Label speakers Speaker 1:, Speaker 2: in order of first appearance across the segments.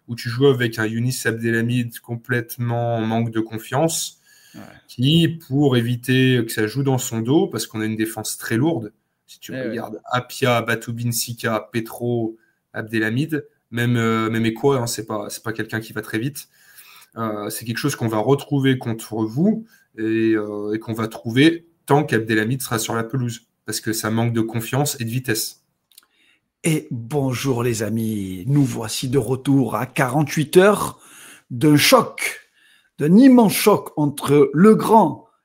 Speaker 1: où tu joues avec un Younis Abdelhamid complètement en manque de confiance, qui, pour éviter que ça joue dans son dos, parce qu'on a une défense très lourde, si tu regardes Apia, Batoubin, Sika, Petro, Abdelhamid, même Ekwa, hein, c'est pas quelqu'un qui va très vite. C'est quelque chose qu'on va retrouver contre vous et qu'on va trouver tant qu'Abdelhamid sera sur la pelouse, parce que ça manque de confiance et de vitesse.
Speaker 2: Et bonjour les amis, nous voici de retour à 48 heures d'un choc, d'un immense choc entre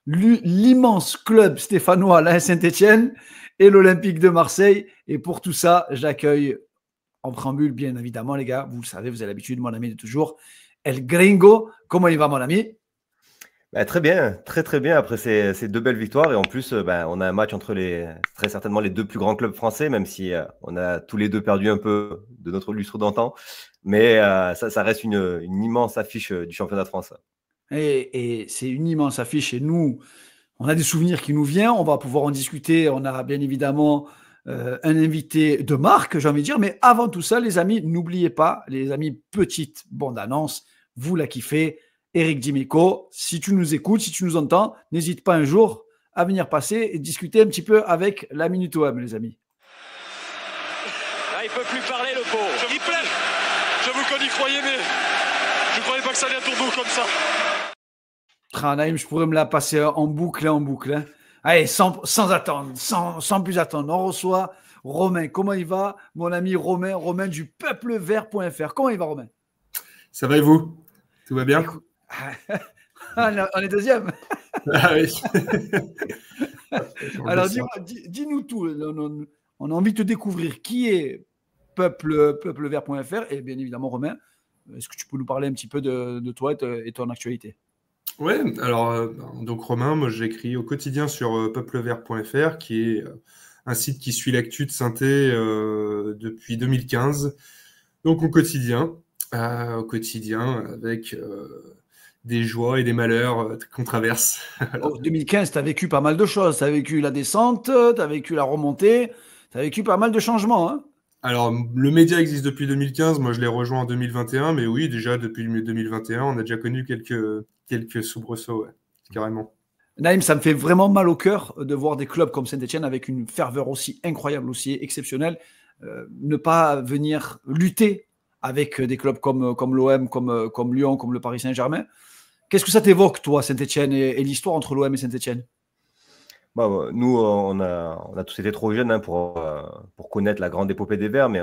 Speaker 2: l'immense club stéphanois, la Saint-Etienne, et l'Olympique de Marseille. Et pour tout ça, j'accueille en préambule, bien évidemment, les gars, vous le savez, vous avez l'habitude, mon ami de toujours, El Gringo. Comment il va, mon ami?
Speaker 3: Très bien, très bien après ces deux belles victoires. Et en plus, on a un match entre très certainement les deux plus grands clubs français, même si on a tous les deux perdu un peu de notre lustre d'antan. Mais ça reste une immense affiche du championnat de France.
Speaker 2: Et c'est une immense affiche. Et nous, on a des souvenirs qui nous viennent. On va pouvoir en discuter. On a bien évidemment un invité de marque, j'ai envie de dire. Mais avant tout ça, les amis, n'oubliez pas, les amis, petite bande-annonce. Vous la kiffez. Eric Dimeco, si tu nous écoutes, si tu nous entends, n'hésite pas un jour à venir passer et discuter un petit peu avec la Minute OM, les amis.
Speaker 4: Là, il ne peut plus parler, le pauvre.
Speaker 5: J'avoue qu'on y croyait, mais je ne croyais pas que ça allait à tourner comme ça.
Speaker 2: Naïm, je pourrais me la passer en boucle. Hein. Allez, sans attendre, sans plus attendre, on reçoit Romain. Comment il va, mon ami Romain du peuplevert.fr. Comment il va, Romain?
Speaker 1: Ça va et vous? Tout va bien?
Speaker 2: On est deuxième.
Speaker 1: Ah oui.
Speaker 2: Alors, dis-nous tout. On a envie de te découvrir. Qui est peuplevert.fr? Et bien évidemment, Romain, est-ce que tu peux nous parler un petit peu de toi et ton actualité?
Speaker 1: Oui, alors, donc Romain, moi j'écris au quotidien sur peuplevert.fr, qui est un site qui suit l'actu de Saint-Étienne depuis 2015. Donc au quotidien avec des joies et des malheurs qu'on traverse.
Speaker 2: En 2015, tu as vécu pas mal de choses. Tu as vécu la descente, tu as vécu la remontée, tu as vécu pas mal de changements. Hein.
Speaker 1: Alors, le média existe depuis 2015. Moi, je l'ai rejoint en 2021. Mais oui, déjà, depuis 2021, on a déjà connu quelques soubresauts, ouais, carrément.
Speaker 2: Naïm, ça me fait vraiment mal au cœur de voir des clubs comme Saint-Etienne avec une ferveur aussi incroyable, aussi exceptionnelle, ne pas venir lutter avec des clubs comme l'OM, comme Lyon, comme le Paris Saint-Germain. Qu'est-ce que ça t'évoque, toi, Saint-Etienne, et l'histoire entre l'OM et Saint-Etienne?
Speaker 3: Nous, on a tous été trop jeunes pour connaître la grande épopée des Verts, mais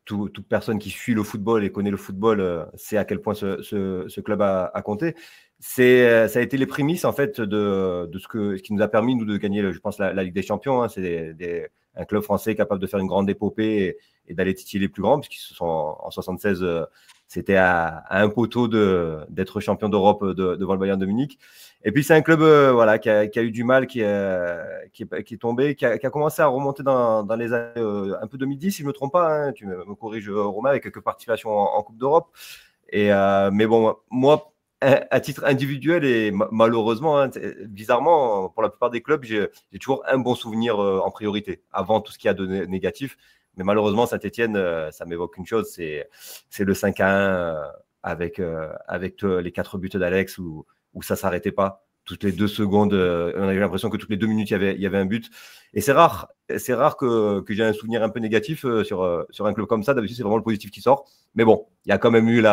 Speaker 3: toute personne qui suit le football et connaît le football sait à quel point ce club a compté. Ça a été les prémices en fait de ce qui nous a permis nous de gagner, je pense, la Ligue des Champions. Hein. C'est un club français capable de faire une grande épopée et d'aller titiller les plus grands, puisqu'ils se sont en 76, c'était à un poteau d'être champion d'Europe devant le Bayern de Munich. Et puis c'est un club qui a eu du mal, qui est tombé, qui a commencé à remonter dans les années un peu 2010, si je ne me trompe pas. Hein, tu me corriges, Romain, avec quelques participations en Coupe d'Europe. Mais bon, moi, à titre individuel et malheureusement, bizarrement, pour la plupart des clubs, j'ai toujours un bon souvenir en priorité, avant tout ce qu'il y a de négatif. Mais malheureusement, Saint-Etienne, ça m'évoque une chose, c'est le 5-1 avec les 4 buts d'Alex où ça ne s'arrêtait pas. Toutes les 2 secondes, on avait l'impression que toutes les 2 minutes, il y avait un but. Et c'est rare que j'ai un souvenir un peu négatif sur un club comme ça. D'habitude, c'est vraiment le positif qui sort. Mais bon, il y a quand même eu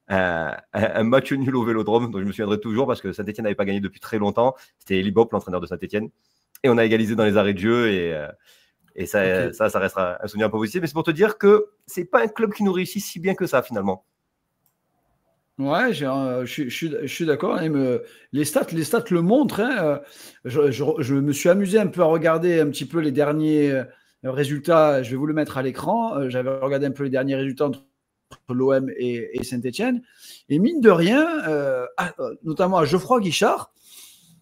Speaker 3: un match nul au Vélodrome dont je me souviendrai toujours parce que Saint-Etienne n'avait pas gagné depuis très longtemps. C'était Eli Bopp, l'entraîneur de Saint-Etienne. Et on a égalisé dans les arrêts de jeu et ça restera un souvenir un peu positif. Mais c'est pour te dire que c'est pas un club qui nous réussit si bien que ça finalement.
Speaker 2: Ouais, je suis d'accord. Les stats le montrent. Hein. Je me suis amusé un peu à regarder un petit peu les derniers résultats. Je vais vous le mettre à l'écran. J'avais regardé un peu les derniers résultats entre l'OM et Saint-Etienne. Et mine de rien, notamment à Geoffroy Guichard,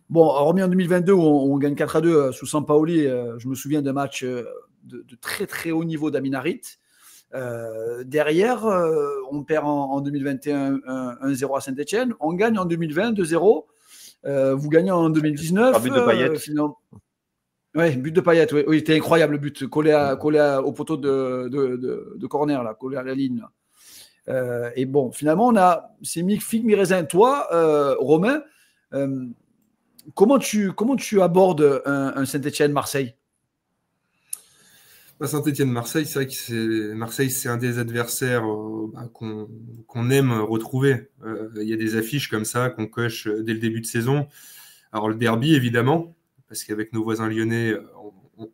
Speaker 2: bon, hormis en 2022 où on gagne 4-2 sous Sampaoli, je me souviens d'un match de très très haut niveau d'Amin Harit. Derrière, on perd en 2021 1-0 à Saint-Etienne. On gagne en 2020 2-0. Vous gagnez en 2019.
Speaker 3: But de Payet.
Speaker 2: Oui, but de Payet. Oui, c'était incroyable le but. Collé au poteau de corner, là, collé à la ligne. Là. Et bon, finalement, c'est mi-figue, mi-raisin. Toi, Romain, comment tu abordes un Saint-Étienne-Marseille?
Speaker 1: Saint-Étienne-Marseille, c'est vrai que Marseille, c'est un des adversaires qu'on aime retrouver. Il y a des affiches comme ça qu'on coche dès le début de saison. Alors le derby, évidemment, parce qu'avec nos voisins lyonnais,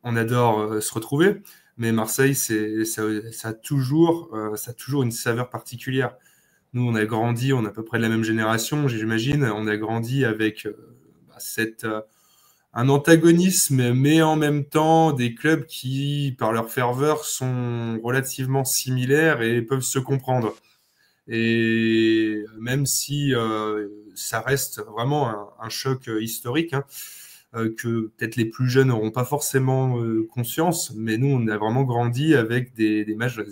Speaker 1: on adore se retrouver. Mais Marseille, ça a toujours une saveur particulière. Nous, on a grandi, on est à peu près de la même génération, j'imagine. On a grandi avec un antagonisme, mais en même temps des clubs qui, par leur ferveur, sont relativement similaires et peuvent se comprendre. Et même si ça reste vraiment un choc historique, hein, que peut-être les plus jeunes n'auront pas forcément conscience, mais nous, on a vraiment grandi avec des matchs de la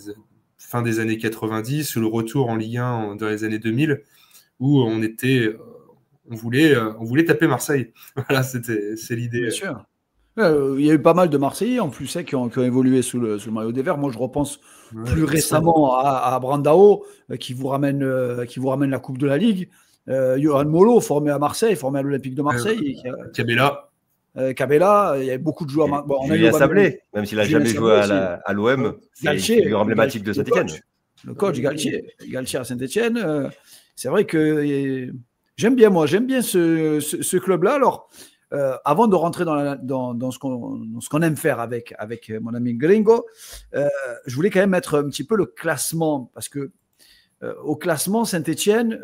Speaker 1: fin des années 90, ou le retour en Ligue 1 dans les années 2000, où on voulait taper Marseille. Voilà, c'est l'idée.
Speaker 2: Bien sûr. Il y a eu pas mal de Marseillais en plus qui ont évolué sous le maillot des Verts. Moi, je repense plus récemment à Brandao qui vous ramène la Coupe de la Ligue. Johan Molo, formé à Marseille, formé à l'Olympique de Marseille. Cabella, il y avait beaucoup de joueurs.
Speaker 3: Bon, Julien Sablé, même s'il n'a jamais joué à l'OM, c'est une figure emblématique de Saint-Étienne.
Speaker 2: Le coach Galtier à Saint-Étienne. C'est vrai que j'aime bien ce club-là. Alors, avant de rentrer dans ce qu'on aime faire avec mon ami Gringo, je voulais quand même mettre un petit peu le classement, parce que au classement, Saint-Étienne,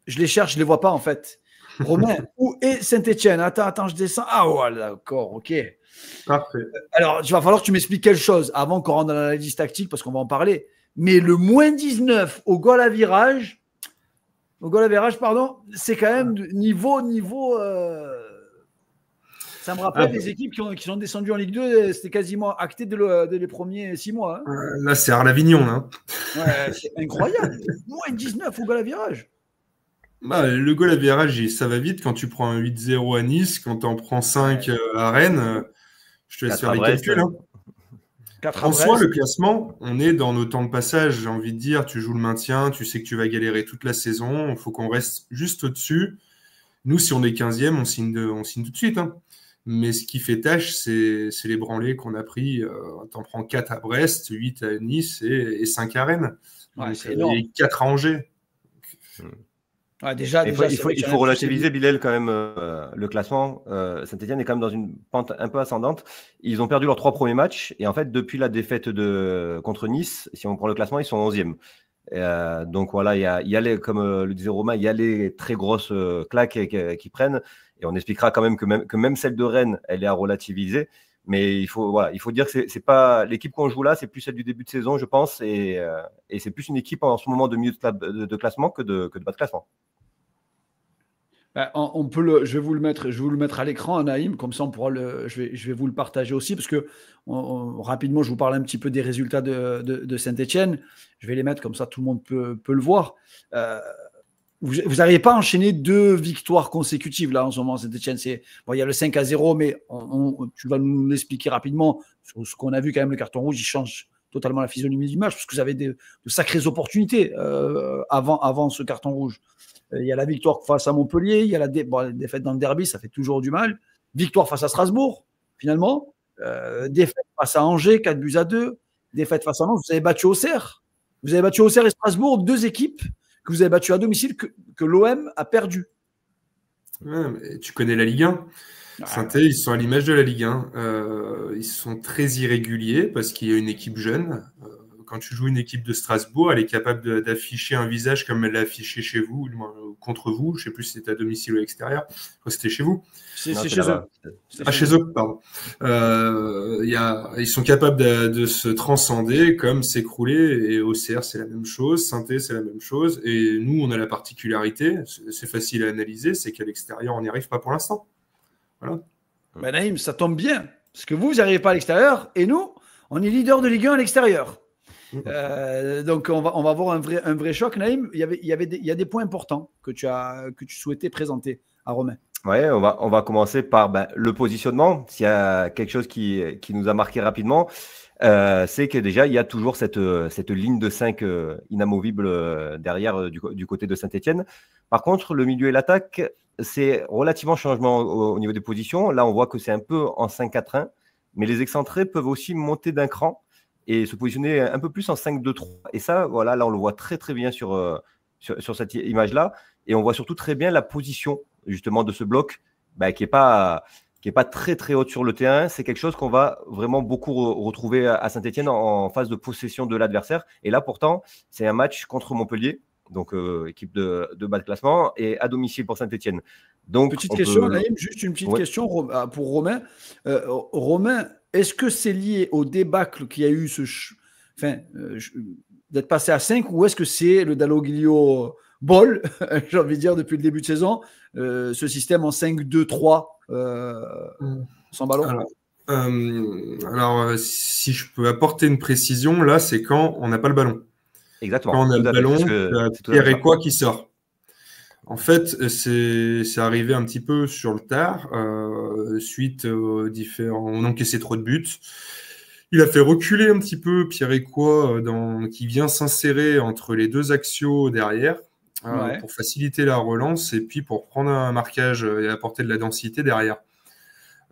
Speaker 2: je les cherche, je ne les vois pas en fait. Romain, où est Saint-Étienne? Attends, je descends. Ah ouais, d'accord, ok.
Speaker 1: Parfait.
Speaker 2: Alors, il va falloir que tu m'expliques quelque chose avant qu'on rentre dans l'analyse tactique, parce qu'on va en parler. Mais le moins 19 au goal à virage, c'est quand même niveau. Ça me rappelle des équipes qui sont descendues en Ligue 2, c'était quasiment acté dès les premiers 6 mois. Hein.
Speaker 1: Là, c'est Arles-Avignon. Hein.
Speaker 2: Ouais, c'est incroyable. Moins 19 au goal à virage.
Speaker 1: Le goal à virage, ça va vite. Quand tu prends un 8-0 à Nice, quand tu en prends 5 à Rennes, je te laisse faire les calculs. Hein. En soi, le classement, on est dans nos temps de passage. J'ai envie de dire, tu joues le maintien, tu sais que tu vas galérer toute la saison. Il faut qu'on reste juste au-dessus. Nous, si on est 15e, on signe tout de suite. Hein. Mais ce qui fait tâche, c'est les branlés qu'on a pris. T'en prends 4 à Brest, 8 à Nice et 5 à Rennes.
Speaker 2: Ouais,
Speaker 1: et 4 à Angers.
Speaker 2: Ouais,
Speaker 3: il faut relativiser, Bilal, quand même, le classement. Saint-Étienne est quand même dans une pente un peu ascendante. Ils ont perdu leurs 3 premiers matchs. Et en fait, depuis la défaite contre Nice, si on prend le classement, ils sont 11e. Donc voilà, il y a les, comme le disait Romain, il y a les très grosses claques qui prennent. Et on expliquera quand même que même celle de Rennes, elle est à relativiser. Mais il faut dire que c'est pas l'équipe qu'on joue là, c'est plus celle du début de saison, je pense. Et c'est plus une équipe en ce moment de milieu de classement que de bas de classement.
Speaker 2: Je vais vous le mettre à l'écran, Naïm, comme ça on pourra je vais vous le partager aussi, parce que rapidement je vous parle un petit peu des résultats de Saint-Étienne. Je vais les mettre comme ça, tout le monde peut le voir. Vous n'arrivez pas à enchaîner 2 victoires consécutives là en ce moment, Saint-Étienne. Il y a le 5-0, mais tu vas nous l'expliquer rapidement. Sur ce qu'on a vu quand même, le carton rouge, il change totalement la physionomie du match, parce que vous avez de sacrées opportunités avant ce carton rouge. Il y a la victoire face à Montpellier, il y a la défaite dans le derby, ça fait toujours du mal. Victoire face à Strasbourg, finalement. Défaite face à Angers, 4-2. Défaite face à Nantes, vous avez battu Auxerre. Vous avez battu Auxerre et Strasbourg, 2 équipes que vous avez battues à domicile, que l'OM a perdu.
Speaker 1: Ouais, mais tu connais la Ligue 1. Saint-Étienne, ils sont à l'image de la Ligue 1. Ils sont très irréguliers parce qu'il y a une équipe jeune. Quand tu joues une équipe de Strasbourg, elle est capable d'afficher un visage comme elle l'a affiché chez vous, contre vous. Je ne sais plus si c'était à domicile ou à l'extérieur. C'était chez vous.
Speaker 2: C'est chez eux.
Speaker 1: Chez eux, pardon. Ils sont capables de se transcender comme s'écrouler. Et Auxerre, c'est la même chose. Saint-Étienne, c'est la même chose. Et nous, on a la particularité, c'est facile à analyser, c'est qu'à l'extérieur, on n'y arrive pas pour l'instant. Voilà.
Speaker 2: Naïm, ça tombe bien. Parce que vous n'arrivez pas à l'extérieur. Et nous, on est leader de Ligue 1 à l'extérieur. Donc on va avoir un vrai choc. Naïm, il y a des points importants que tu souhaitais présenter à Romain.
Speaker 3: Ouais, on va commencer par le positionnement. S'il y a quelque chose qui nous a marqué rapidement, c'est que déjà, il y a toujours cette ligne de 5 inamovible derrière du côté de Saint-Etienne. Par contre, le milieu et l'attaque, c'est relativement changement au niveau des positions. Là, on voit que c'est un peu en 5-4-1, mais les excentrés peuvent aussi monter d'un cran et se positionner un peu plus en 5-2-3. Et ça, voilà, là, on le voit très, très bien sur cette image-là. Et on voit surtout très bien la position justement de ce bloc qui est pas très très haute sur le terrain. C'est quelque chose qu'on va vraiment beaucoup retrouver à Saint-Etienne en phase de possession de l'adversaire. Et là, pourtant, c'est un match contre Montpellier, donc équipe de bas de classement, et à domicile pour Saint-Etienne. Donc,
Speaker 2: petite question, Naïm, juste une petite question pour Romain. Romain, est-ce que c'est lié au débâcle qu'il y a eu d'être passé à 5 ou est-ce que c'est le Dalloglio ball, j'ai envie de dire, depuis le début de saison, ce système en 5-2-3 sans ballon?
Speaker 1: Alors, si je peux apporter une précision, là, c'est quand on n'a pas le ballon.
Speaker 3: Exactement.
Speaker 1: Quand on a le ballon, c'est Pierre et quoi qui sort. En fait, c'est arrivé un petit peu sur le tard, suite aux différents. On encaissait trop de buts. Il a fait reculer un petit peu Pierre et quoi, qui vient s'insérer entre les deux axiaux derrière. Pour faciliter la relance et puis pour prendre un marquage et apporter de la densité derrière.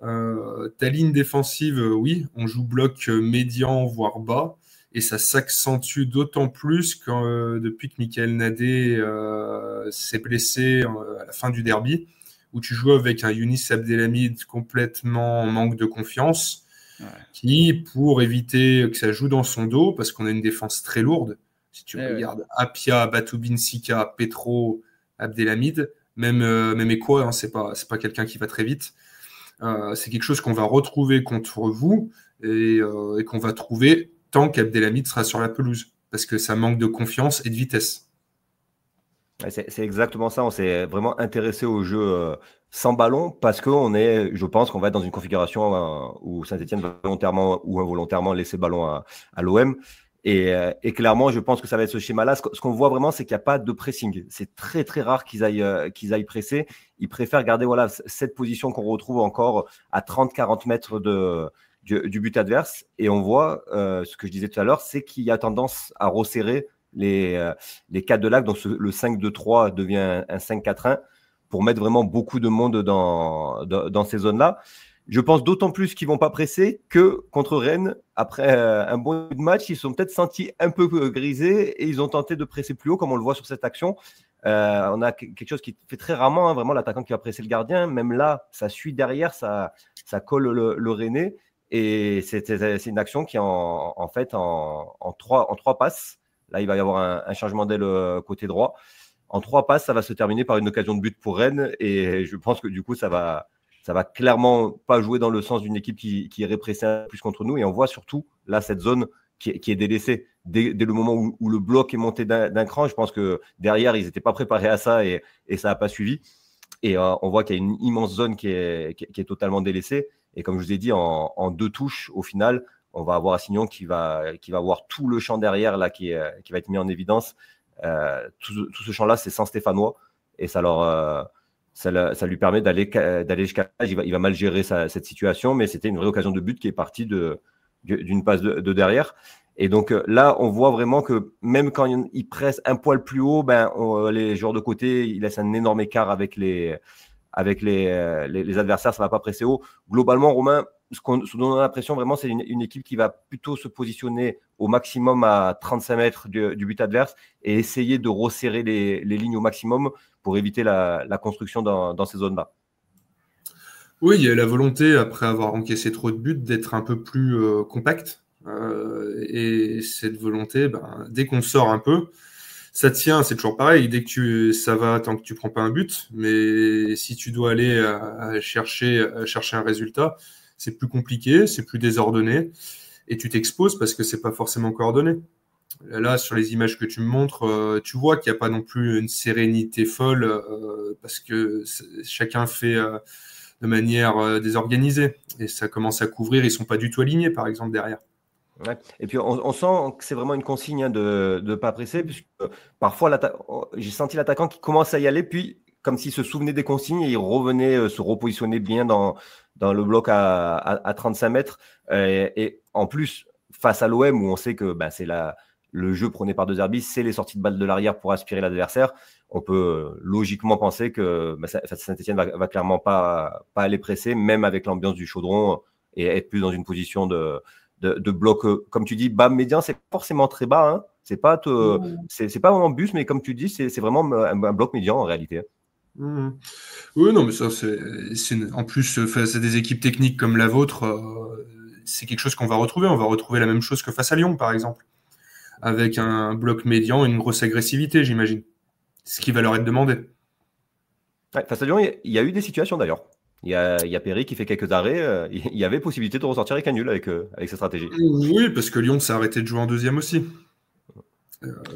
Speaker 1: Ta ligne défensive, oui, on joue bloc médian, voire bas, et ça s'accentue d'autant plus que depuis que Michael Nadé s'est blessé à la fin du derby, où tu joues avec un Younis Abdelhamid complètement en manque de confiance, qui, pour éviter que ça joue dans son dos, parce qu'on a une défense très lourde, si tu regardes Apia, Batoubin, Sika, Petro, Abdelhamid, même Ekwa, hein, c'est pas quelqu'un qui va très vite. C'est quelque chose qu'on va retrouver contre vous et qu'on va trouver tant qu'Abdelhamid sera sur la pelouse, parce que ça manque de confiance et de vitesse.
Speaker 3: C'est exactement ça. On s'est vraiment intéressé au jeu sans ballon parce que je pense qu'on va être dans une configuration où Saint-Etienne va volontairement ou involontairement laisser ballon à l'OM. Et clairement, je pense que ça va être ce schéma-là. Ce qu'on voit vraiment, c'est qu'il n'y a pas de pressing. C'est très, très rare qu'ils aillent presser. Ils préfèrent garder cette position qu'on retrouve encore à 30-40 mètres du but adverse. Et on voit, ce que je disais tout à l'heure, c'est qu'il y a tendance à resserrer les 4 de l'axe. Donc, le 5-2-3 devient un 5-4-1 pour mettre vraiment beaucoup de monde dans ces zones-là. Je pense d'autant plus qu'ils ne vont pas presser que contre Rennes, après un bon match, ils se sont peut-être sentis un peu grisés et ils ont tenté de presser plus haut, comme on le voit sur cette action. On a quelque chose qui fait très rarement, hein, vraiment l'attaquant qui va presser le gardien. Même là, ça suit derrière, ça colle le Rennais. Et c'est une action qui est en fait en 3 passes. Là, il va y avoir un changement d'aile côté droit. En 3 passes, ça va se terminer par une occasion de but pour Rennes. Et je pense que du coup, ça va clairement pas jouer dans le sens d'une équipe qui irait presser un peu plus contre nous. Et on voit surtout là cette zone qui est délaissée dès le moment où le bloc est monté d'un cran. Je pense que derrière, ils n'étaient pas préparés à ça et ça n'a pas suivi. Et on voit qu'il y a une immense zone qui est totalement délaissée. Et comme je vous ai dit, en 2 touches, au final, on va avoir Assignon qui va avoir tout le champ derrière là, qui va être mis en évidence. Tout ce champ-là, c'est sans Stéphanois. Et ça lui permet d'aller jusqu'à là. Il va mal gérer cette situation, mais c'était une vraie occasion de but qui est partie d'une passe de derrière. Et donc là, on voit vraiment que même quand il presse un poil plus haut, les joueurs de côté, ils laissent un énorme écart avec les adversaires, ça ne va pas presser haut. Globalement, Romain, ce dont on a l'impression vraiment, c'est une équipe qui va plutôt se positionner au maximum à 35 mètres du but adverse et essayer de resserrer les lignes au maximum pour éviter la construction dans ces zones-là.
Speaker 1: Oui, il y a la volonté, après avoir encaissé trop de buts, d'être un peu plus compact. Et cette volonté, dès qu'on sort un peu, ça tient, c'est toujours pareil. Dès que ça va, tant que tu prends pas un but. Mais si tu dois aller chercher un résultat, c'est plus compliqué, c'est plus désordonné. Et tu t'exposes parce que c'est pas forcément coordonné. Là, sur les images que tu me montres, tu vois qu'il n'y a pas non plus une sérénité folle parce que chacun fait de manière désorganisée. Et ça commence à couvrir, ils ne sont pas du tout alignés, par exemple, derrière.
Speaker 3: Ouais. Et puis, on sent que c'est vraiment une consigne de ne pas presser, puisque parfois, j'ai senti l'attaquant qui commence à y aller, puis comme s'il se souvenait des consignes et il revenait se repositionner bien dans le bloc à 35 mètres. Et en plus, face à l'OM, où on sait que c'est le jeu prôné par De Zerbi, c'est les sorties de balles de l'arrière pour aspirer l'adversaire. On peut logiquement penser que Saint-Etienne va clairement pas aller presser, même avec l'ambiance du Chaudron, et être plus dans une position de bloc, comme tu dis, bas médian. C'est pas forcément très bas, hein. C'est pas vraiment bus, mais comme tu dis, c'est vraiment un bloc médian en réalité.
Speaker 1: Mmh. Oui, non, mais ça, en plus, face à des équipes techniques comme la vôtre, c'est quelque chose qu'on va retrouver. On va retrouver la même chose que face à Lyon, par exemple, avec un bloc médian et une grosse agressivité, j'imagine. Ce qui va leur être demandé.
Speaker 3: Ouais, face à Lyon, il y a eu des situations d'ailleurs. Il y a Perry qui fait quelques arrêts. Il y avait possibilité de ressortir avec un nul avec cette stratégie.
Speaker 1: Oui, parce que Lyon s'est arrêté de jouer en deuxième aussi.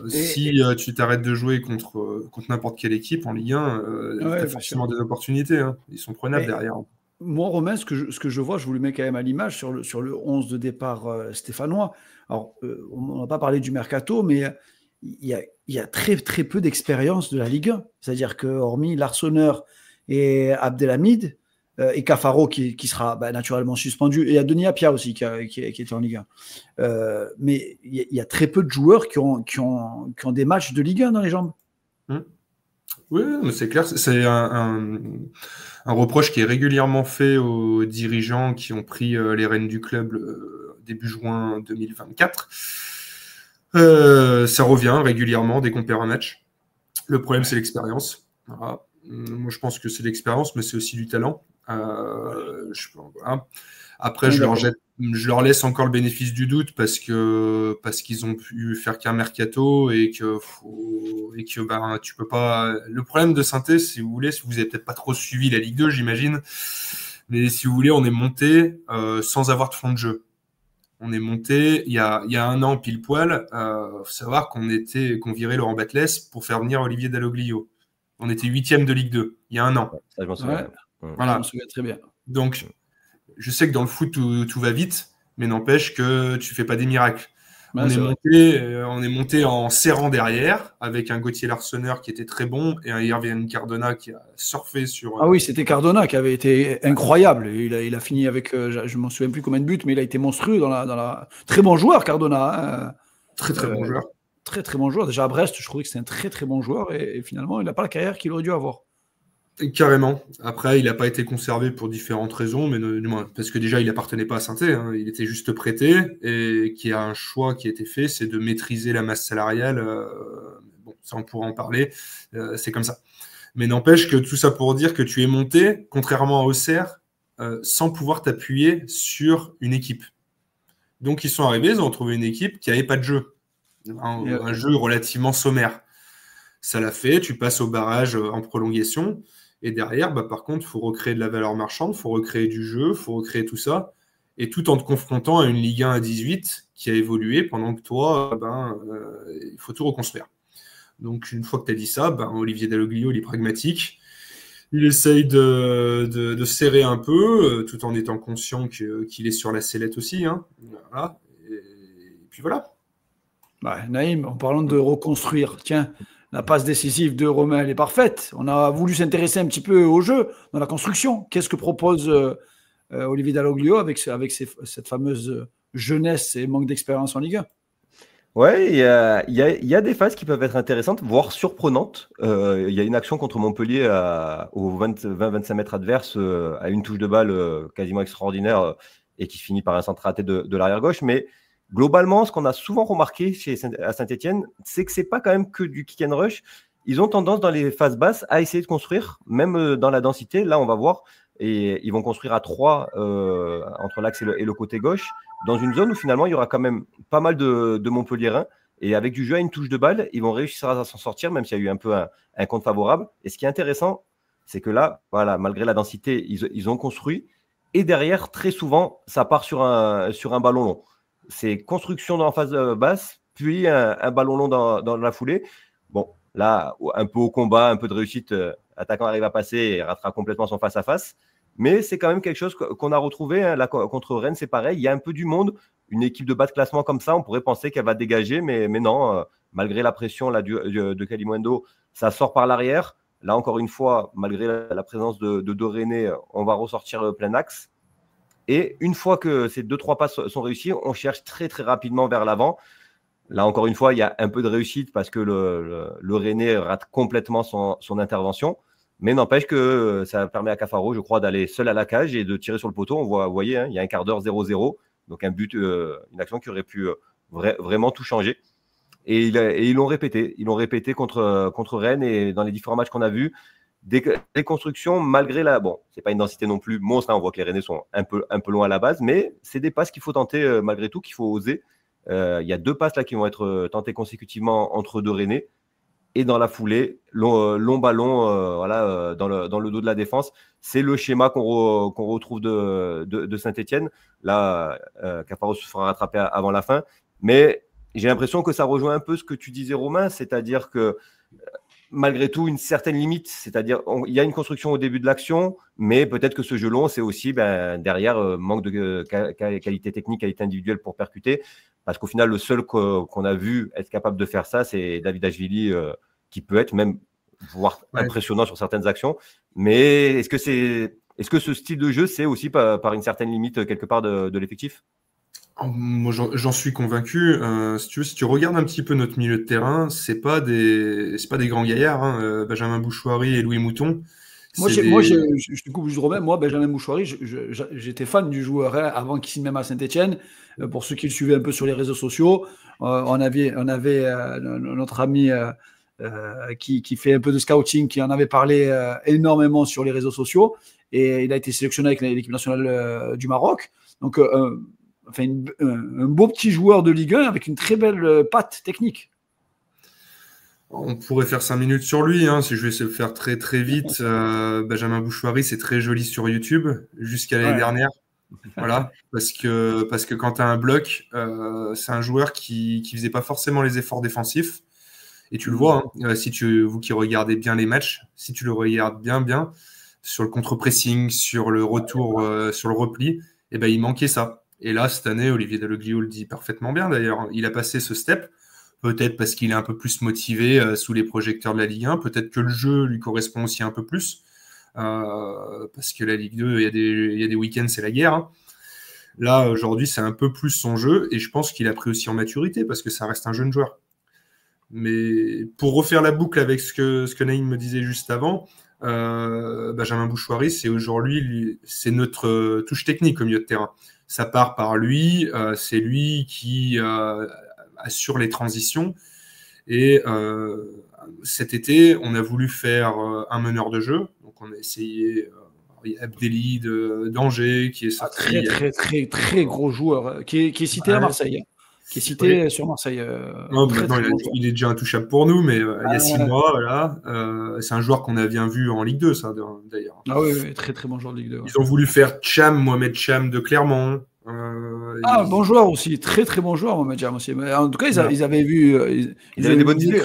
Speaker 1: Si tu t'arrêtes de jouer contre n'importe quelle équipe en Ligue 1, tu as forcément des opportunités. Hein. Ils sont prenables derrière.
Speaker 2: Moi, Romain, ce que je vois, je vous le mets quand même à l'image sur le 11 de départ stéphanois. Alors, on n'a pas parlé du mercato, mais il y a très, très peu d'expérience de la Ligue 1. C'est-à-dire que, hormis Larsonneur et Abdelhamid, et Cafaro qui sera naturellement suspendu, et il y a Denis Apia aussi qui était en Ligue 1. Mais il y a très peu de joueurs qui ont des matchs de Ligue 1 dans les jambes.
Speaker 1: Oui, mais c'est clair. C'est un reproche qui est régulièrement fait aux dirigeants qui ont pris les rênes du club début juin 2024. Ça revient régulièrement dès qu'on perd un match. Le problème, c'est l'expérience. Voilà. Moi, je pense que c'est l'expérience, mais c'est aussi du talent. Voilà. Après, je leur laisse encore le bénéfice du doute parce qu'ils ont pu faire qu'un mercato et que tu peux pas. Le problème de Saint-Étienne, si vous voulez, si vous avez peut-être pas trop suivi la Ligue 2, j'imagine, mais si vous voulez, on est monté sans avoir de fond de jeu. On est monté il y a un an pile poil. Faut savoir qu'on virait Laurent Batles pour faire venir Olivier Dalloglio. On était 8e de Ligue 2 il y a un an.
Speaker 3: Ça, je m'en souviens.
Speaker 1: Voilà.
Speaker 2: Je m'en souviens très bien.
Speaker 1: Donc, je sais que dans le foot, tout va vite, mais n'empêche que tu fais pas des miracles. On est monté en serrant derrière, avec un Gauthier Larsonneur qui était très bon et un Irvine Cardona qui a surfé sur...
Speaker 2: Ah oui, c'était Cardona qui avait été incroyable. Il a fini avec, je ne m'en souviens plus combien de buts, mais il a été monstrueux dans la... Très bon joueur, Cardona. Hein.
Speaker 1: Très, très bon joueur.
Speaker 2: Très, très bon joueur. Déjà à Brest, je trouvais que c'était un très, très bon joueur et finalement, il n'a pas la carrière qu'il aurait dû avoir.
Speaker 1: Carrément. Après, il n'a pas été conservé pour différentes raisons, mais parce que déjà, il n'appartenait pas à Saint-Étienne. Hein. Il était juste prêté et qu'il y a un choix qui a été fait, c'est de maîtriser la masse salariale. Bon, ça, on pourra en parler. C'est comme ça. Mais n'empêche que tout ça pour dire que tu es monté, contrairement à Auxerre, sans pouvoir t'appuyer sur une équipe. Donc, ils sont arrivés, ils ont trouvé une équipe qui n'avait pas de jeu. Un jeu relativement sommaire. Ça l'a fait, tu passes au barrage en prolongation. Et derrière, par contre, il faut recréer de la valeur marchande, il faut recréer du jeu, il faut recréer tout ça. Et tout en te confrontant à une Ligue 1 à 18 qui a évolué pendant que toi, il faut tout reconstruire. Donc, une fois que tu as dit ça, Olivier Dalloglio, il est pragmatique. Il essaye de serrer un peu, tout en étant conscient qu'il est sur la sellette aussi. Hein. Voilà. Et puis voilà.
Speaker 2: Naïm, en parlant de reconstruire, tiens, la passe décisive de Romain, elle est parfaite. On a voulu s'intéresser un petit peu au jeu, dans la construction. Qu'est-ce que propose Olivier Dalloglio avec cette fameuse jeunesse et manque d'expérience en Ligue 1?
Speaker 3: Ouais, il y a des phases qui peuvent être intéressantes, voire surprenantes. Il y a une action contre Montpellier aux 20-25 mètres adverses, à une touche de balle quasiment extraordinaire et qui finit par un centre raté de l'arrière-gauche. Mais globalement, ce qu'on a souvent remarqué à Saint-Etienne, c'est que c'est pas quand même que du kick and rush. Ils ont tendance dans les phases basses à essayer de construire, même dans la densité. Là, on va voir, et ils vont construire à 3 entre l'axe et le côté gauche, dans une zone où finalement il y aura quand même pas mal de Montpelliérains. Et avec du jeu à une touche de balle, ils vont réussir à s'en sortir, même s'il y a eu un peu un compte favorable. Et ce qui est intéressant, c'est que là, voilà, malgré la densité, ils ont construit. Et derrière, très souvent, ça part sur un ballon long. C'est construction dans la phase basse, puis un ballon long dans la foulée. Bon, là, un peu au combat, un peu de réussite, l'attaquant arrive à passer et ratera complètement son face-à-face. Mais c'est quand même quelque chose qu'on a retrouvé. Hein. Là, contre Rennes, c'est pareil. Il y a un peu du monde. Une équipe de bas de classement comme ça, on pourrait penser qu'elle va dégager, mais non. Malgré la pression là, de Kalimundo, ça sort par l'arrière. Là, encore une fois, malgré la présence de deux Rennais, on va ressortir plein axe. Et une fois que ces 2-3 passes sont réussies, on cherche très, très rapidement vers l'avant. Là, encore une fois, il y a un peu de réussite parce que le Rennais rate complètement son intervention. Mais n'empêche que ça permet à Cafaro, je crois, d'aller seul à la cage et de tirer sur le poteau. Vous voyez, hein, il y a un quart d'heure 0-0. Donc, un but, une action qui aurait pu vraiment tout changer. Et ils l'ont répété. Ils l'ont répété contre Rennes et dans les différents matchs qu'on a vus. Des constructions, malgré bon, c'est pas une densité non plus monstre. Hein, on voit que les Rennais sont un peu loin à la base. Mais c'est des passes qu'il faut tenter malgré tout, qu'il faut oser. Il y a 2 passes là qui vont être tentées consécutivement entre 2 Rennais. Et dans la foulée, long ballon dans le dos de la défense. C'est le schéma qu'on retrouve de Saint-Etienne. Là, Cafaro se fera rattraper avant la fin. Mais j'ai l'impression que ça rejoint un peu ce que tu disais, Romain, c'est-à-dire que malgré tout, une certaine limite. C'est-à-dire il y a une construction au début de l'action, mais peut-être que ce jeu long, c'est aussi derrière manque de qualité technique, qualité individuelle pour percuter. Parce qu'au final, le seul qu'on a vu être capable de faire ça, c'est Davidashvili, qui peut être même voire impressionnant sur certaines actions. Mais est-ce que ce style de jeu, c'est aussi par une certaine limite quelque part de l'effectif ?
Speaker 1: Moi, j'en suis convaincu. Si tu regardes un petit peu notre milieu de terrain, c'est pas des grands gaillards, hein. Benjamin Bouchouari et Louis Mouton.
Speaker 2: Je te coupe juste, Romain. Moi, Benjamin Bouchouari, j'étais fan du joueur avant qu'il signe même à Saint-Etienne. Pour ceux qui le suivaient un peu sur les réseaux sociaux, on avait notre ami qui fait un peu de scouting, qui en avait parlé énormément sur les réseaux sociaux. Et il a été sélectionné avec l'équipe nationale du Maroc. Donc, un beau petit joueur de Ligue 1 avec une très belle patte technique.
Speaker 1: On pourrait faire 5 minutes sur lui, hein, si je vais essayer de le faire très très vite. Benjamin Bouchouari, c'est très joli sur YouTube, jusqu'à l'année dernière. Voilà, parce que quand tu as un bloc, c'est un joueur qui faisait pas forcément les efforts défensifs. Et tu le vois, hein, vous qui regardez bien les matchs, si tu le regardes bien, sur le contre-pressing, sur le retour, sur le repli, il manquait ça. Et là, cette année, Olivier Dalloglio le dit parfaitement bien d'ailleurs. Il a passé ce step, peut-être parce qu'il est un peu plus motivé sous les projecteurs de la Ligue 1, peut-être que le jeu lui correspond aussi un peu plus, parce que la Ligue 2, il y a des week-ends, c'est la guerre. Hein. Là, aujourd'hui, c'est un peu plus son jeu, et je pense qu'il a pris aussi en maturité, parce que ça reste un jeune joueur. Mais pour refaire la boucle avec ce que Naïm me disait juste avant, Benjamin Bouchouari, c'est notre touche technique au milieu de terrain. Ça part par lui, c'est lui qui assure les transitions. Et cet été, on a voulu faire un meneur de jeu. Donc, on a essayé Abdelli d'Angers, qui est sorti.
Speaker 2: Très, très gros joueur, qui est cité à Marseille. Qui est cité sur Marseille.
Speaker 1: Maintenant, il est déjà intouchable pour nous, mais il y a 6 mois, voilà. C'est un joueur qu'on a bien vu en Ligue 2, ça, d'ailleurs.
Speaker 2: Ah oui, très très bon joueur de Ligue 2. Ouais.
Speaker 1: Ils ont voulu faire Mohamed Cham de Clermont.
Speaker 2: Bon joueur aussi, très très bon joueur, Mohamed Cham aussi. Mais en tout cas, ils avaient vu.
Speaker 3: Ils avaient des bonnes idées.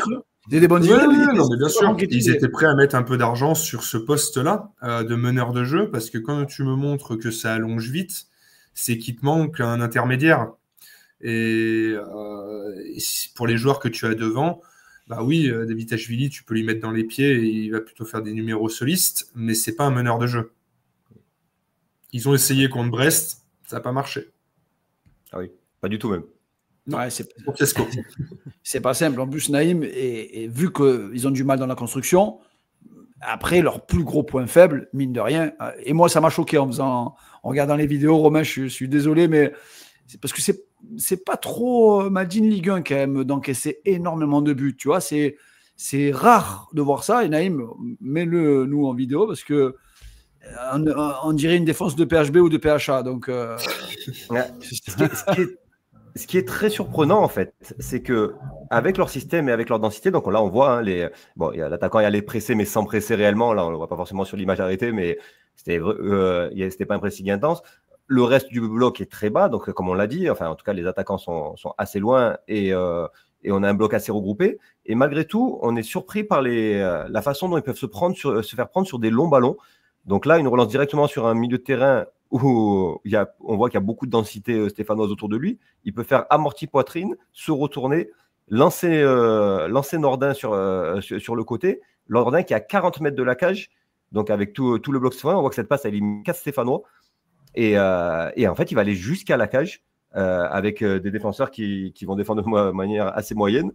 Speaker 2: Ils avaient des bonnes idées.
Speaker 1: Non, mais bien sûr, ils étaient prêts à mettre un peu d'argent sur ce poste-là de meneur de jeu, parce que quand tu me montres que ça allonge vite, c'est qu'il te manque un intermédiaire. Et pour les joueurs que tu as devant, oui, Davidashvili, tu peux lui mettre dans les pieds et il va plutôt faire des numéros solistes, mais c'est pas un meneur de jeu. Ils ont essayé contre Brest, ça n'a pas marché.
Speaker 3: Ah oui, pas du tout même.
Speaker 2: Non, c'est pas simple. En plus, Naïm, et vu qu'ils ont du mal dans la construction, après, leur plus gros point faible, mine de rien, et moi, ça m'a choqué en regardant les vidéos, Romain, je suis désolé, mais c'est parce que c'est pas trop Madine Ligue 1 quand même d'encaisser énormément de buts, tu vois, c'est rare de voir ça, et Naïm, mets-le nous en vidéo, parce que on dirait une défense de PHB ou de PHA, donc...
Speaker 3: Ce qui est très surprenant, en fait, c'est que avec leur système et avec leur densité, donc là, on voit, l'attaquant il allait presser, mais sans presser réellement. Là, on ne le voit pas forcément sur l'image arrêtée, mais c'était pas un pressing intense. Le reste du bloc est très bas, donc comme on l'a dit, enfin, en tout cas, les attaquants sont assez loin et on a un bloc assez regroupé. Et malgré tout, on est surpris par la façon dont ils peuvent se faire prendre sur des longs ballons. Donc là, une relance directement sur un milieu de terrain où on voit qu'il y a beaucoup de densité stéphanoise autour de lui. Il peut faire amorti poitrine, se retourner lancer Nordin sur le côté. Nordin qui est à 40 mètres de la cage, donc avec tout le bloc stéphanois. On voit que cette passe, elle élimine 4 Stéphanois. Et en fait, il va aller jusqu'à la cage avec des défenseurs qui vont défendre de manière assez moyenne.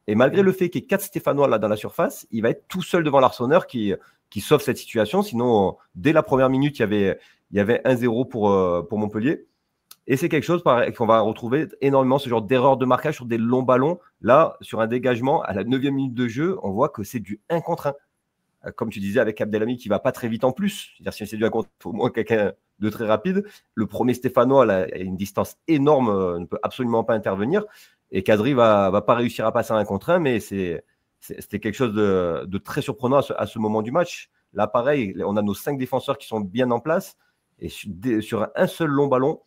Speaker 3: Et malgré le fait qu'il y ait 4 Stéphanois là dans la surface, il va être tout seul devant l'Arseneur qui sauve cette situation. Sinon, dès la première minute, il y avait 1-0 pour Montpellier. Et c'est quelque chose qu'on va retrouver énormément, ce genre d'erreur de marquage sur des longs ballons. Là, sur un dégagement, à la 9e minute de jeu, on voit que c'est du 1 contre 1. Comme tu disais avec Abdelhamid qui ne va pas très vite en plus. C'est-à-dire, si c'est du 1 contre 1, il faut au moins quelqu'un de très rapide. Le premier Stéphanois là, a une distance énorme, ne peut absolument pas intervenir. Et Kadri va pas réussir à passer un 1 contre 1, mais c'était quelque chose de très surprenant à ce moment du match. Là, pareil, on a nos 5 défenseurs qui sont bien en place. Et sur un seul long ballon,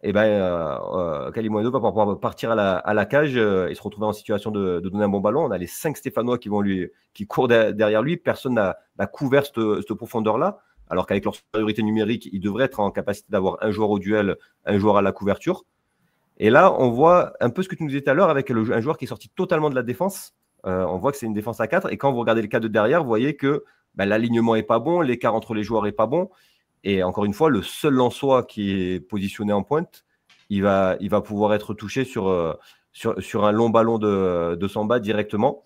Speaker 3: Kalimuendo va pouvoir partir à la cage et se retrouver en situation de donner un bon ballon. On a les 5 Stéphanois qui courent derrière lui. Personne n'a couvert cette profondeur-là. Alors qu'avec leur supériorité numérique, ils devraient être en capacité d'avoir un joueur au duel, un joueur à la couverture. Et là, on voit un peu ce que tu nous disais tout à l'heure avec un joueur qui est sorti totalement de la défense. On voit que c'est une défense à 4. Et quand vous regardez le cas de derrière, vous voyez que l'alignement n'est pas bon, l'écart entre les joueurs n'est pas bon. Et encore une fois, le seul Lensois qui est positionné en pointe, il va pouvoir être touché sur un long ballon de Samba directement.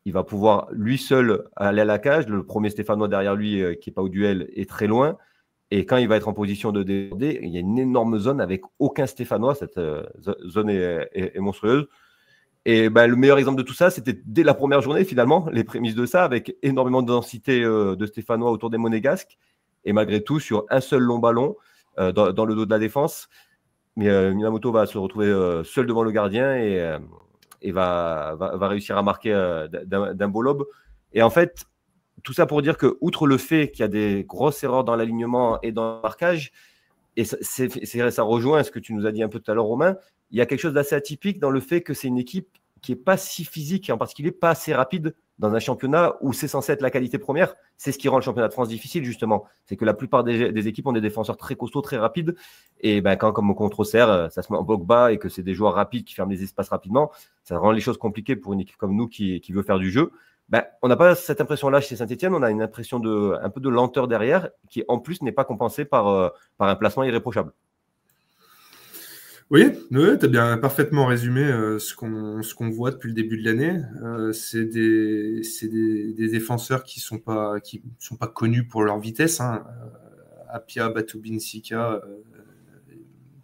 Speaker 3: Il va pouvoir lui seul aller à la cage. Le premier Stéphanois derrière lui qui n'est pas au duel est très loin. Et quand il va être en position de déborder, il y a une énorme zone avec aucun Stéphanois. Cette zone est monstrueuse. Et le meilleur exemple de tout ça, c'était dès la première journée, finalement, les prémices de ça, avec énormément de densité de Stéphanois autour des Monégasques. Et malgré tout, sur un seul long ballon dans le dos de la défense, Minamoto va se retrouver seul devant le gardien et va réussir à marquer d'un beau lob. Et en fait, tout ça pour dire que, outre le fait qu'il y a des grosses erreurs dans l'alignement et dans le marquage, et ça rejoint ce que tu nous as dit un peu tout à l'heure, Romain, il y a quelque chose d'assez atypique dans le fait que c'est une équipe qui n'est pas si physique et en particulier pas assez rapide dans un championnat où c'est censé être la qualité première. C'est ce qui rend le championnat de France difficile, justement. C'est que la plupart des équipes ont des défenseurs très costauds, très rapides. Et quand, comme contre Auxerre, ça se met en bloc bas et que c'est des joueurs rapides qui ferment les espaces rapidement, ça rend les choses compliquées pour une équipe comme nous qui veut faire du jeu. On n'a pas cette impression-là chez Saint-Etienne. On a une impression un peu de lenteur derrière qui, en plus, n'est pas compensée par un placement irréprochable.
Speaker 1: Oui, tu as bien parfaitement résumé ce qu'on voit depuis le début de l'année. C'est des défenseurs qui sont pas connus pour leur vitesse. Apia, Batoubin, Sika,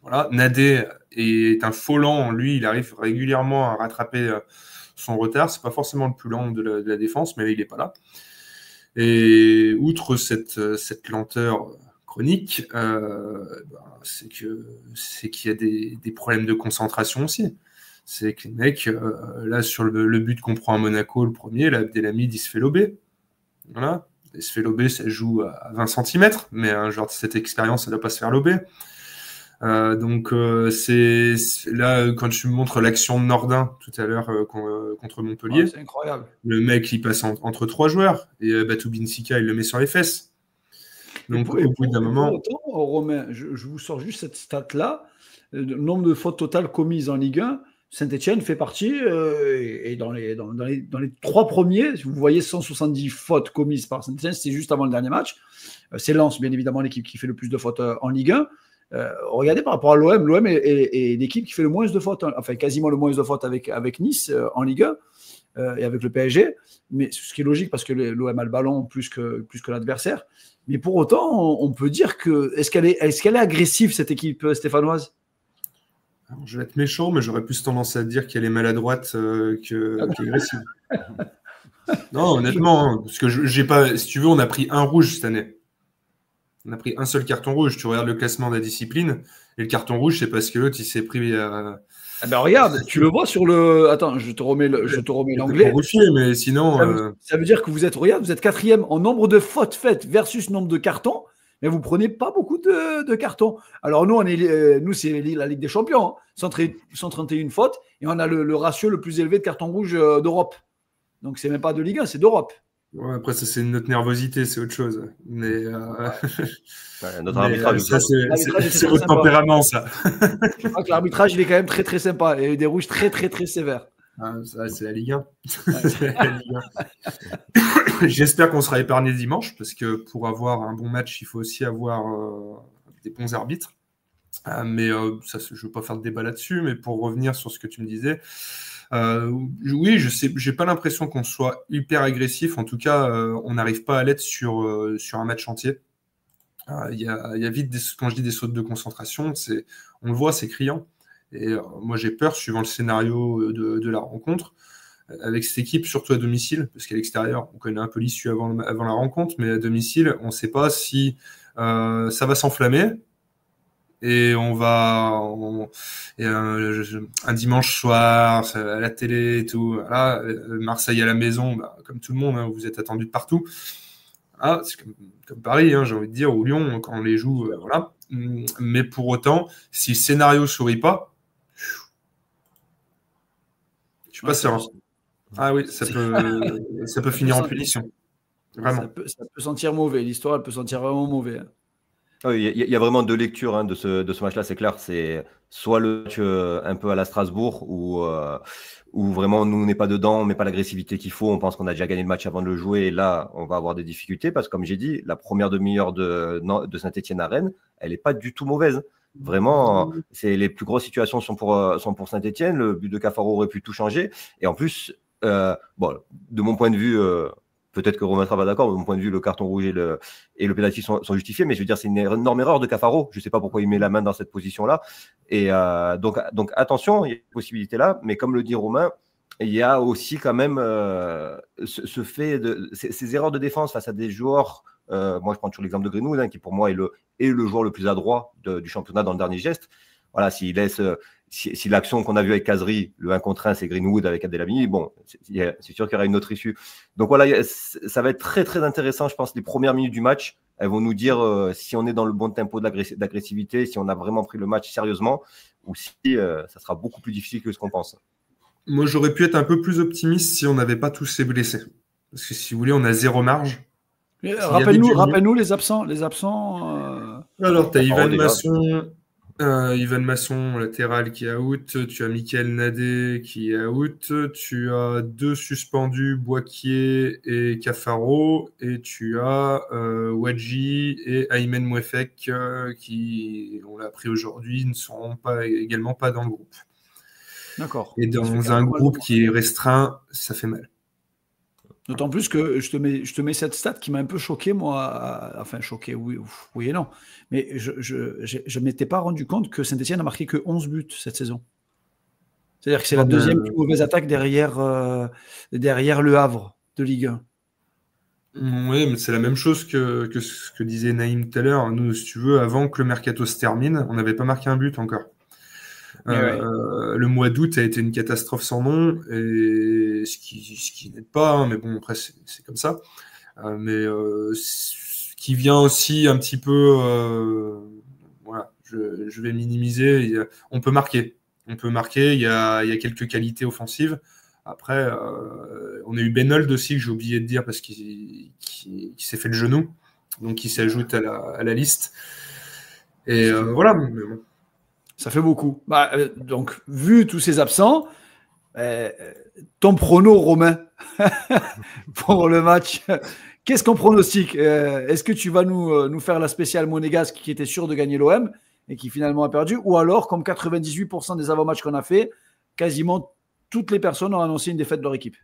Speaker 1: voilà. Nadé est un faux lent. Lui, il arrive régulièrement à rattraper son retard. C'est pas forcément le plus lent de la défense, mais il n'est pas là. Et outre cette lenteur chronique, c'est qu'il y a des problèmes de concentration aussi. C'est que les mecs, là, sur le but qu'on prend à Monaco, le premier, là, Abdelhamid, il se fait lober. Voilà. Il se fait lober, ça joue à 20 cm, mais un genre de cette expérience, ça ne doit pas se faire lober. Donc, c'est là, quand tu me montres l'action de Nordin tout à l'heure contre Montpellier,
Speaker 2: c'est incroyable.
Speaker 1: Le mec, il passe entre 3 joueurs et Batoubin Sika, il le met sur les fesses. Donc, au bout d'un moment.
Speaker 2: Romain, je vous sors juste cette stat-là. Le nombre de fautes totales commises en Ligue 1, Saint-Etienne fait partie, et dans les 3 premiers, vous voyez 170 fautes commises par Saint-Etienne, c'est juste avant le dernier match. C'est Lens, bien évidemment, l'équipe qui fait le plus de fautes en Ligue 1. Regardez par rapport à l'OM, l'OM est l'équipe qui fait le moins de fautes, enfin quasiment le moins de fautes avec Nice en Ligue 1 et avec le PSG, mais ce qui est logique parce que l'OM a le ballon plus que l'adversaire. Mais pour autant, on peut dire que est-ce qu'elle est agressive, cette équipe stéphanoise?
Speaker 1: Alors, je vais être méchant, mais j'aurais plus tendance à dire qu'elle est maladroite qu'agressive. Non, honnêtement, parce que j'ai pas. Si tu veux, on a pris un rouge cette année. On a pris un seul carton rouge. Tu regardes le classement de la discipline, et le carton rouge, c'est parce que l'autre, il s'est pris.
Speaker 2: Regarde, tu le vois sur le. Attends, je te remets l'anglais.
Speaker 1: Mais sinon.
Speaker 2: Ça veut dire que vous êtes 4e en nombre de fautes faites versus nombre de cartons, mais vous prenez pas beaucoup de cartons. Alors nous, c'est la Ligue des Champions, 131 fautes, et on a le ratio le plus élevé de cartons rouges d'Europe. Donc c'est même pas de Ligue 1, c'est d'Europe.
Speaker 1: Ouais, après, ça, c'est notre nervosité, c'est autre chose. Mais
Speaker 3: notre arbitrage,
Speaker 1: c'est votre tempérament, ça.
Speaker 2: Je crois que l'arbitrage, il est quand même très, très sympa. Et des rouges très, très, très sévères.
Speaker 1: Ça, c'est la Ligue 1. C'est la Ligue 1. J'espère qu'on sera épargné dimanche, parce que pour avoir un bon match, il faut aussi avoir des bons arbitres. Mais ça, je ne veux pas faire de débat là-dessus, mais pour revenir sur ce que tu me disais, oui, j'ai pas l'impression qu'on soit hyper agressif. En tout cas, on n'arrive pas à l'être sur un match entier. Il y a vite, quand je dis des sautes de concentration, on le voit, c'est criant. Et moi, j'ai peur, suivant le scénario de la rencontre, avec cette équipe, surtout à domicile, parce qu'à l'extérieur, on connaît un peu l'issue avant la rencontre, mais à domicile, on ne sait pas si ça va s'enflammer. Et un dimanche soir, à la télé et tout, voilà, Marseille à la maison, comme tout le monde, hein, vous êtes attendus de partout. C'est comme Paris, hein, j'ai envie de dire, ou Lyon, quand on les joue, voilà. Mais pour autant, si le scénario ne sourit pas, je ne suis pas serein. Oui, ça peut finir en punition. Vraiment.
Speaker 2: Ça peut sentir mauvais. L'histoire, elle peut sentir vraiment mauvais.
Speaker 3: Il y a vraiment deux lectures de ce match-là, c'est clair. C'est soit le match un peu à la Strasbourg, où vraiment nous, on n'est pas dedans, on met pas l'agressivité qu'il faut, on pense qu'on a déjà gagné le match avant de le jouer, et là, on va avoir des difficultés, parce que comme j'ai dit, la première demi-heure de Saint-Etienne à Rennes, elle n'est pas du tout mauvaise. Vraiment, les plus grosses situations sont pour Saint-Etienne, le but de Cafaro aurait pu tout changer, et en plus, de mon point de vue... Peut-être que Romain sera pas d'accord, de mon point de vue, le carton rouge et le pénalty sont justifiés, mais je veux dire, c'est une énorme erreur de Cafaro. Je ne sais pas pourquoi il met la main dans cette position-là. Et donc attention, il y a cette possibilité-là, mais comme le dit Romain, il y a aussi quand même ces erreurs de défense face à des joueurs. Moi, je prends toujours l'exemple de Greenwood, hein, qui pour moi est le joueur le plus adroit du championnat dans le dernier geste. Voilà, s'il laisse. Si l'action qu'on a vue avec Kazri, le 1 contre 1, c'est Greenwood avec Abdelhamid, bon, c'est sûr qu'il y aura une autre issue. Donc voilà, ça va être très très intéressant, je pense, les premières minutes du match. Elles vont nous dire si on est dans le bon tempo d'agressivité, si on a vraiment pris le match sérieusement, ou si ça sera beaucoup plus difficile que ce qu'on pense.
Speaker 1: Moi, j'aurais pu être un peu plus optimiste si on n'avait pas tous ces blessés. Parce que si vous voulez, on a 0 marge.
Speaker 2: Rappelle-nous les absents.
Speaker 1: Alors, tu as Ivan Masson, latéral, qui est out. Tu as Mickaël Nadé qui est out. Tu as 2 suspendus, Boakier et Cafaro. Et tu as Wadji et Aymen Mouefek qui, on l'a appris aujourd'hui, ne seront également pas dans le groupe.
Speaker 2: D'accord.
Speaker 1: Et dans un groupe qui est restreint, ça fait mal.
Speaker 2: D'autant plus que je te mets cette stat qui m'a un peu choqué, moi. Enfin, choqué, oui et non. Mais je ne m'étais pas rendu compte que Saint-Etienne a marqué que 11 buts cette saison. C'est-à-dire que c'est la deuxième plus mauvaise attaque derrière Le Havre de Ligue 1.
Speaker 1: Oui, mais c'est la même chose que ce que disait Naïm tout à l'heure. Nous, si tu veux, avant que le mercato se termine, on n'avait pas marqué un but encore. Le mois d'août a été une catastrophe sans nom, et ce qui n'aide pas, hein, mais bon, après c'est comme ça. Ce qui vient aussi un petit peu, voilà, je vais minimiser. On peut marquer, il y a quelques qualités offensives. Après, on a eu Benold aussi, que j'ai oublié de dire, parce qu'il s'est fait le genou, donc il s'ajoute à la liste. Et voilà. Mais bon.
Speaker 2: Ça fait beaucoup. Donc, vu tous ces absents, ton prono, Romain, pour le match, qu'est-ce qu'on pronostique? Est-ce que tu vas nous faire la spéciale monégasque qui était sûre de gagner l'OM et qui finalement a perdu? Ou alors, comme 98% des avant-matchs qu'on a fait, quasiment toutes les personnes ont annoncé une défaite de leur équipe?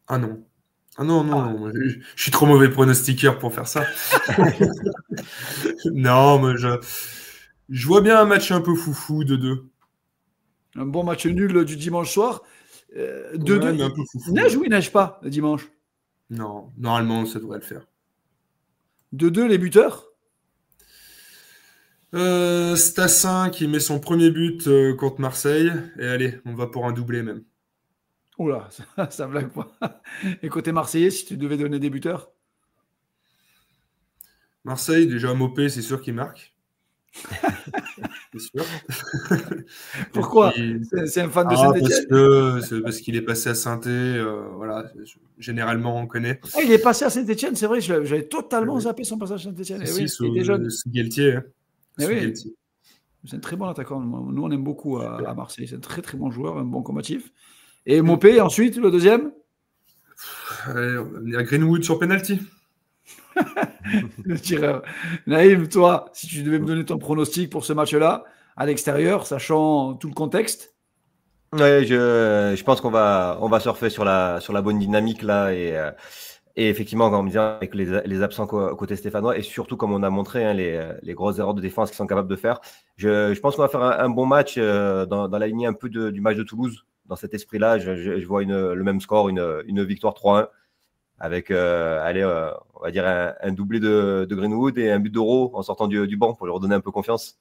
Speaker 1: Ah non. Non. Je suis trop mauvais pronostiqueur pour faire ça. Non, mais je vois bien un match un peu foufou, 2-2.
Speaker 2: Un bon match nul du dimanche soir. 2-2.
Speaker 1: Un peu foufou.
Speaker 2: Neige ou il neige pas le dimanche?
Speaker 1: Non, normalement, ça devrait le faire.
Speaker 2: 2-2, les buteurs?
Speaker 1: Stassin qui met son premier but contre Marseille. Et allez, on va pour un doublé même.
Speaker 2: Oula, ça blague pas. Et côté marseillais, si tu devais donner des buteurs?
Speaker 1: Marseille, déjà Mopé, c'est sûr qu'il marque. C'est sûr.
Speaker 2: Pourquoi? C'est un fan de Saint-Etienne.
Speaker 1: Parce qu'il est passé à Saint-Etienne. Voilà, généralement, on connaît.
Speaker 2: Il est passé à Saint-Etienne, c'est vrai, j'avais totalement zappé son passage à Saint-Etienne.
Speaker 1: Sous Galtier. Hein.
Speaker 2: Oui. C'est un très bon attaquant. Nous, on aime beaucoup à Marseille. C'est un très, très bon joueur, un bon combatif. Et Mopé, ensuite, le deuxième?
Speaker 1: On est à Greenwood sur penalty.
Speaker 2: Le tireur. Naïm, toi, si tu devais me donner ton pronostic pour ce match-là, à l'extérieur, sachant tout le contexte.
Speaker 3: Ouais, je pense qu'on va surfer sur la bonne dynamique là et effectivement, comme on disait, avec les absents côté stéphanois et surtout comme on a montré les grosses erreurs de défense qu'ils sont capables de faire, je pense qu'on va faire un bon match dans la lignée un peu du match de Toulouse. Dans cet esprit-là, je vois le même score, une victoire 3-1 avec on va dire un doublé de Greenwood et un but d'Euro en sortant du banc pour lui redonner un peu confiance.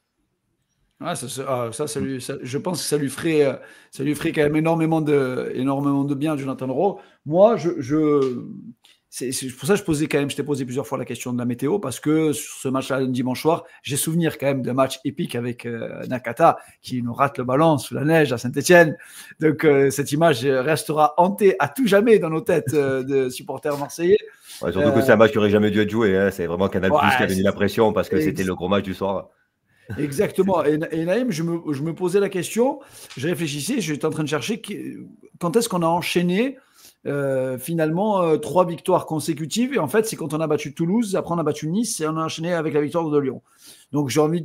Speaker 2: Ah, je pense que ça lui ferait quand même énormément de bien, Jonathan Rowe. Moi, c'est pour ça que je t'ai posé plusieurs fois la question de la météo, parce que sur ce match-là, le dimanche soir, j'ai souvenir quand même d'un match épique avec Nakata qui nous rate le ballon sous la neige à Saint-Etienne. Donc, cette image restera hantée à tout jamais dans nos têtes de supporters marseillais.
Speaker 3: Ouais, surtout que c'est un match qui n'aurait jamais dû être joué. Hein. C'est vraiment Canal+ qui avait mis la pression parce que c'était le gros match du soir.
Speaker 2: Exactement. Et Naïm, je me posais la question, je réfléchissais, j'étais en train de chercher quand est-ce qu'on a enchaîné finalement 3 victoires consécutives. Et en fait, c'est quand on a battu Toulouse, après on a battu Nice et on a enchaîné avec la victoire de Lyon. Donc j'ai envie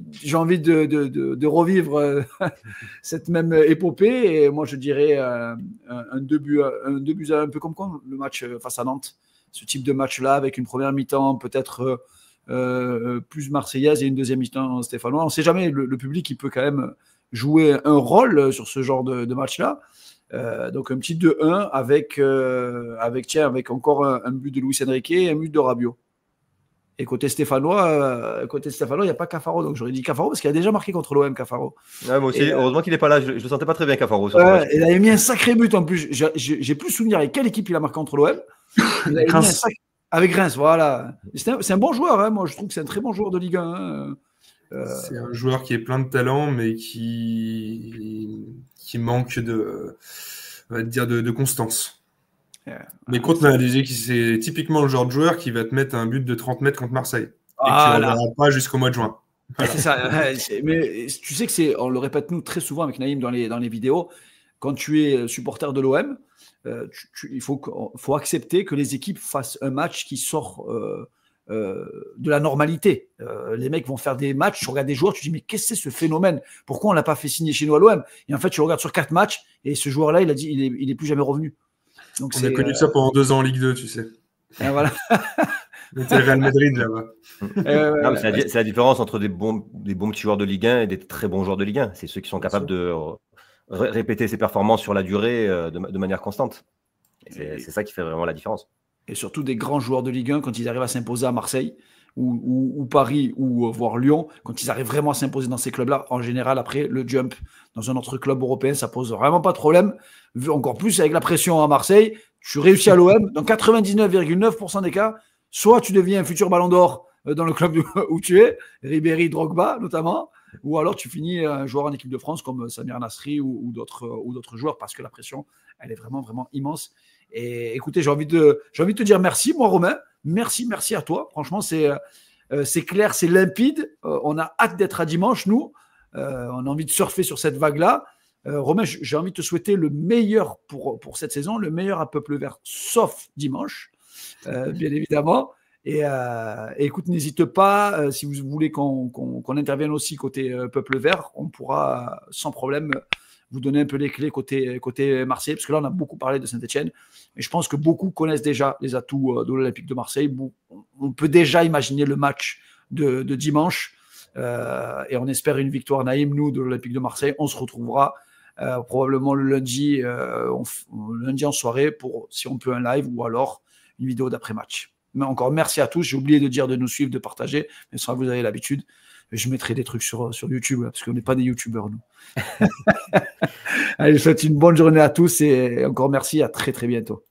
Speaker 2: de revivre cette même épopée. Et moi, je dirais un 2-1, un peu comme quoi le match face à Nantes. Ce type de match-là, avec une première mi-temps peut-être plus marseillaise et une deuxième mi-temps stéphanois. On ne sait jamais, le public il peut quand même jouer un rôle sur ce genre de match-là. Donc un petit 2-1 avec encore un but de Luis Enrique et un but de Rabiot. Et côté stéphanois, il n'y a pas Cafaro. Donc j'aurais dit Cafaro parce qu'il a déjà marqué contre l'OM, Cafaro.
Speaker 3: Ouais, moi aussi, heureusement qu'il n'est pas là. Je ne le sentais pas très bien, Cafaro.
Speaker 2: Il avait mis un sacré but en plus. J'ai plus souvenir avec quelle équipe il a marqué contre l'OM. Avec Reims, voilà. C'est un bon joueur, hein. Moi je trouve que c'est un très bon joueur de Ligue 1. Hein.
Speaker 1: C'est un joueur qui est plein de talent, mais qui manque de constance. Mais contre Manadési, c'est typiquement le genre de joueur qui va te mettre un but de 30 mètres contre Marseille. Et que tu ne reverras pas jusqu'au mois de juin.
Speaker 2: Voilà. C'est ça. Mais tu sais que on le répète nous très souvent avec Naïm dans les vidéos, quand tu es supporter de l'OM, il faut accepter que les équipes fassent un match qui sort de la normalité. Les mecs vont faire des matchs, tu regardes des joueurs, tu te dis mais qu'est-ce que c'est ce phénomène? Pourquoi on l'a pas fait signer chez nous à l'OM? Et en fait, tu regardes sur 4 matchs et ce joueur-là, il est plus jamais revenu. Donc,
Speaker 1: on a connu ça pendant 2 ans en Ligue 2, tu sais.
Speaker 2: Et voilà.
Speaker 1: C'était Real Madrid là-bas.
Speaker 3: C'est la différence entre des bons petits joueurs de Ligue 1 et des très bons joueurs de Ligue 1. C'est ceux qui sont capables de répéter ses performances sur la durée de manière constante. C'est ça qui fait vraiment la différence.
Speaker 2: Et surtout des grands joueurs de Ligue 1, quand ils arrivent à s'imposer à Marseille ou Paris ou voire Lyon, quand ils arrivent vraiment à s'imposer dans ces clubs-là, en général, après, le jump dans un autre club européen, ça pose vraiment pas de problème. Encore plus avec la pression à Marseille, tu réussis à l'OM, dans 99,9% des cas, soit tu deviens un futur ballon d'or dans le club où tu es, Ribéry, Drogba notamment, ou alors tu finis un joueur en équipe de France comme Samir Nasri ou d'autres joueurs, parce que la pression, elle est vraiment, vraiment immense. Et écoutez, j'ai envie de te dire merci, moi, Romain. Merci à toi. Franchement, c'est clair, c'est limpide. On a hâte d'être à dimanche, nous. On a envie de surfer sur cette vague-là. Romain, j'ai envie de te souhaiter le meilleur pour cette saison, le meilleur à Peuple Vert, sauf dimanche, bien évidemment. Et écoute, n'hésite pas, si vous voulez qu'on intervienne aussi côté Peuple Vert, on pourra sans problème vous donner un peu les clés côté Marseille, parce que là, on a beaucoup parlé de Saint-Etienne, mais je pense que beaucoup connaissent déjà les atouts de l'Olympique de Marseille. On peut déjà imaginer le match de dimanche, et on espère une victoire, Naïm, nous, de l'Olympique de Marseille. On se retrouvera probablement le lundi en soirée, si on peut, un live, ou alors une vidéo d'après-match. Mais encore, merci à tous. J'ai oublié de dire de nous suivre, de partager, mais ça, vous avez l'habitude. Je mettrai des trucs sur YouTube, parce qu'on n'est pas des youtubeurs, nous. Allez, je vous souhaite une bonne journée à tous et encore merci, à très très bientôt.